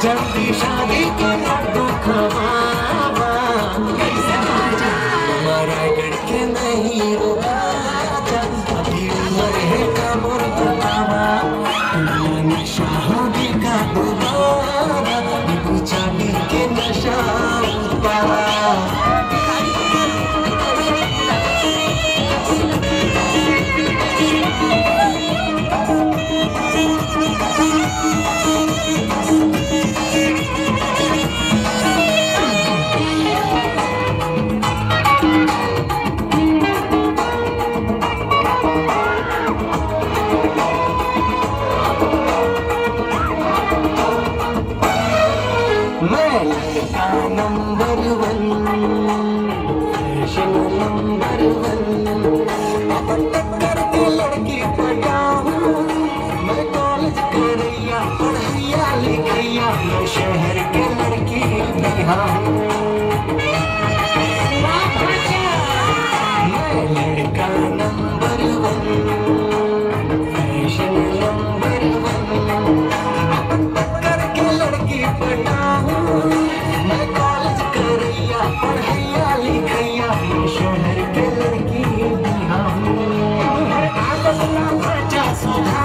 जल्दी शादी के दुख तुम्हारा लड़के नहीं रोका अभी उम्र है कमर बुलावा नशा होगी का दोबारा चांदी के नशा number one fashion number one करके लड़की पटाऊं मैं कॉलेज करैया पढ़ैया लिखैया मैं शहर के लड़की बिहाऊं मैं लड़का number one fashion number one करके लड़की पटाऊं मैं कॉलेज करैया पढ़ैया लिखैया शहर के लड़की बिहाऊं आदत ना बचा सुधा